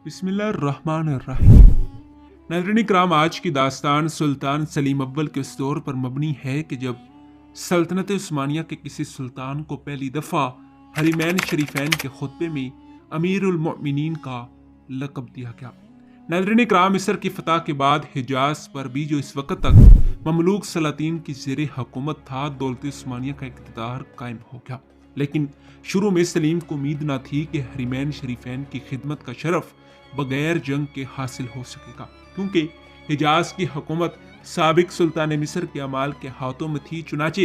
بسم اللہ الرحمن الرحیم۔ ناظرین اکرام، آج کی داستان سلطان سلیم اول کے اس دور پر مبنی ہے کہ جب سلطنت عثمانیہ کے کسی سلطان کو پہلی دفعہ حرمین شریفین کے خطبے میں امیر المؤمنین کا لقب دیا گیا۔ ناظرین اکرام، مصر کی فتح کے بعد حجاز پر بھی جو اس وقت تک مملوک سلاطین کی زیر حکومت تھا، دولت عثمانیہ کا اقتدار قائم ہو گیا۔ لیکن شروع میں سلیم کو امید نہ تھی کہ حرمین شریفین کی خدمت کا شرف بغیر جنگ کے حاصل ہو سکے گا، کیونکہ حجاز کی حکومت سابق سلطان مصر کے اعمال کے ہاتھوں میں تھی۔ چنانچہ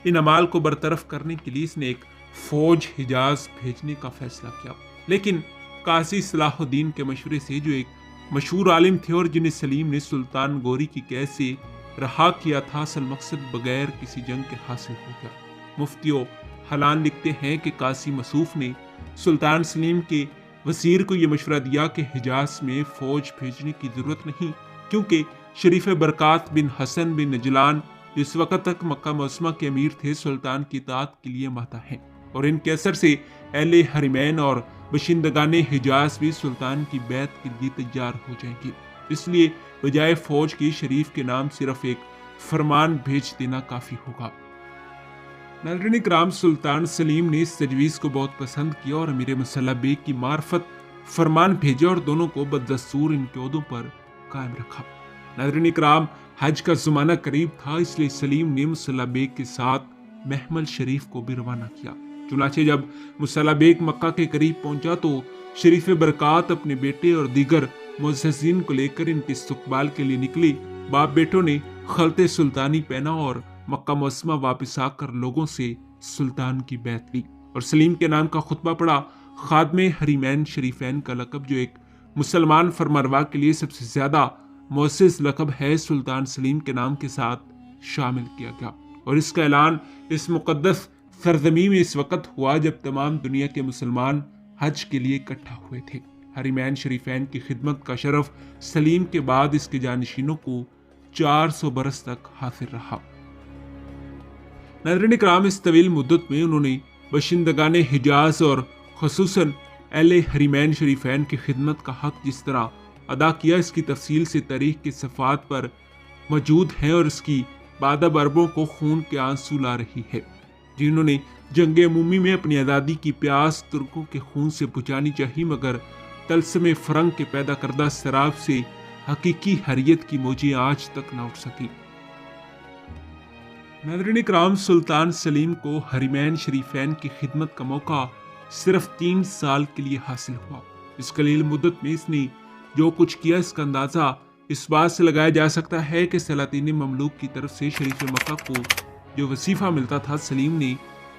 ان اعمال کو برطرف کرنے کے لیے اس نے ایک فوج حجاز بھیجنے کا فیصلہ کیا۔ لیکن قاضی صلاح الدین کے مشورے سے، جو ایک مشہور عالم تھے اور جنہیں سلیم نے سلطان گوری کی قید سے رہا کیا تھا، اصل مقصد بغیر کسی جنگ کے حاصل ہو گیا۔ مفتیو حلان لکھتے ہیں کہ قاضی مصوف نے سلطان سلیم کے وزیر کو یہ مشورہ دیا کہ حجاز میں فوج بھیجنے کی ضرورت نہیں، کیونکہ شریف برکات بن حسن بن نجلان جو اس وقت تک مکہ معظمہ کے امیر تھے، سلطان کی اطاعت کے لیے مادہ ہیں، اور ان کے اثر سے اہل حرمین اور باشندگان حجاز بھی سلطان کی بیعت کے لیے تیار ہو جائیں گے۔ اس لیے بجائے فوج کی شریف کے نام صرف ایک فرمان بھیج دینا کافی ہوگا۔ ناظرین اکرام، سلطان سلیم نے اس تجویز کو بہت پسند کیا اور امیر مسلح بیگ کی معرفت فرمان بھیجا اور دونوں کو بددستور ان کے عہدوں پر قائم رکھا۔ ناظرین اکرام، حج کا زمانہ قریب تھا، اس لیے سلیم نے مسلح بیگ کے ساتھ محمل شریف کو بھی روانہ کیا۔ چنانچہ جب مسلح بیگ مکہ کے قریب پہنچا تو شریف برکات اپنے بیٹے اور دیگر معززین کو لے کر ان کے استقبال کے لیے نکلے۔ باپ بیٹوں نے خلط سلطانی پہنا اور مکہ معظمہ واپس آ کر لوگوں سے سلطان کی بیعت لی اور سلیم کے نام کا خطبہ پڑھا۔ خادم حرمین شریفین کا لقب، جو ایک مسلمان فرمانروا کے لیے سب سے زیادہ معزز لقب ہے، سلطان سلیم کے نام کے ساتھ شامل کیا گیا، اور اس کا اعلان اس مقدس سرزمین میں اس وقت ہوا جب تمام دنیا کے مسلمان حج کے لیے اکٹھا ہوئے تھے۔ حرمین شریفین کی خدمت کا شرف سلیم کے بعد اس کے جانشینوں کو 400 برس تک حاصل رہا۔ ناظرین اکرام، اس طویل مدت میں انہوں نے باشندگان حجاز اور خصوصاً اہل حرمین شریفین کی خدمت کا حق جس طرح ادا کیا، اس کی تفصیل سے تاریخ کے صفحات پر موجود ہیں، اور اس کی بعد اربوں کو خون کے آنسو لا رہی ہے، جنہوں نے جنگ عمومی میں اپنی آزادی کی پیاس ترکوں کے خون سے بجھانی چاہی، مگر طلسم فرنگ کے پیدا کردہ سراب سے حقیقی حریت کی موجیں آج تک نہ اٹھ سکی۔ ناظرین اکرام، سلطان سلیم کو حرمین شریفین کی خدمت کا موقع صرف 3 سال کے لیے حاصل ہوا۔ اس قلیل مدت میں اس نے جو کچھ کیا، اس کا اندازہ اس بات سے لگایا جا سکتا ہے کہ سلاطین مملوک کی طرف سے شریف مکہ کو جو وظیفہ ملتا تھا، سلیم نے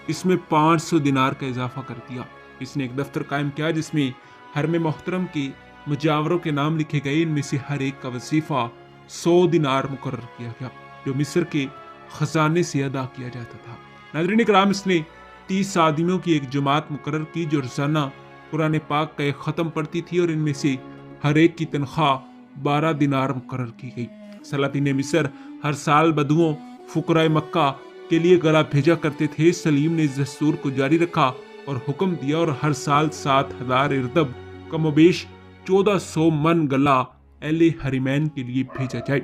اس میں 500 دینار کا اضافہ کر دیا۔ اس نے ایک دفتر قائم کیا جس میں حرم محترم کے مجاوروں کے نام لکھے گئے، ان میں سے ہر ایک کا وظیفہ 100 دینار مقرر کیا گیا، جو مصر کے خزانے سے ادا کیا جاتا تھا۔ ناظرین اکرام، اس نے 30 آدمیوں کی ایک جماعت مقرر کی جو روزانہ قرآن پاک کا ایک ختم پڑھتی تھی، اور ان میں سے ہر ایک کی تنخواہ 12 دینار مقرر کی گئی۔ سلاطین مصر ہر سال بدوؤں فقراء مکہ کے لیے گلا بھیجا کرتے تھے۔ سلیم نے اس دستور کو جاری رکھا اور حکم دیا، اور ہر سال 7000 اردب کم و بیش 1400 من گلا اہل حرمین کے لیے بھیجا جائے۔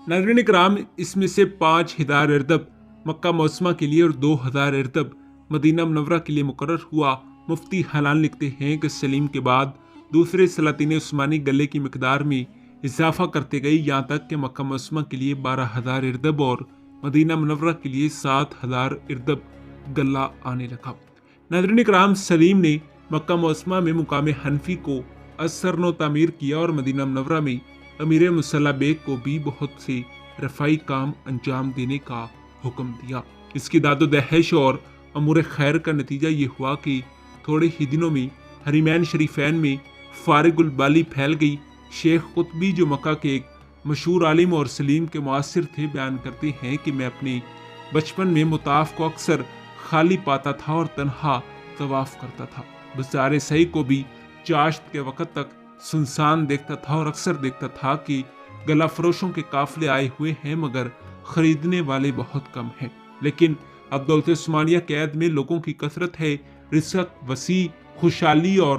ناظرین اکرام، اس میں سے 5000 اردب مکہ معظمہ کے لیے اور 2000 اردب مدینہ منورہ کے لیے مقرر ہوا۔ مفتی حلان لکھتے ہیں کہ سلیم کے بعد دوسرے سلاطین عثمانی گلے کی مقدار میں اضافہ کرتے گئے، یہاں تک کہ مکہ معظمہ کے لیے 12000 اردب اور مدینہ منورہ کے لیے 7000 اردب گلہ آنے لگا۔ ناظرین اکرام، سلیم نے مکہ معظمہ میں مقام حنفی کو اثر نو تعمیر کیا اور مدینہ منورہ میں امیر مسلح بیگ کو بھی بہت سے رفائی کام انجام دینے کا حکم دیا۔ اس کی داد و دہش اور امور خیر کا نتیجہ یہ ہوا کہ تھوڑے ہی دنوں میں حرمین شریفین میں فارغ البالی پھیل گئی۔ شیخ قطبی، جو مکہ کے ایک مشہور عالم اور سلیم کے معاصر تھے، بیان کرتے ہیں کہ میں اپنے بچپن میں مطاف کو اکثر خالی پاتا تھا اور تنہا طواف کرتا تھا۔ بازار صحیح کو بھی چاشت کے وقت تک سنسان دیکھتا تھا اور اکثر دیکھتا تھا کہ گلا فروشوں کے قافلے آئے ہوئے ہیں، مگر خریدنے والے بہت کم ہیں۔ لیکن اب دولت عثمانیہ کے عہد میں لوگوں کی کثرت ہے، رزق وسیع، خوشحالی اور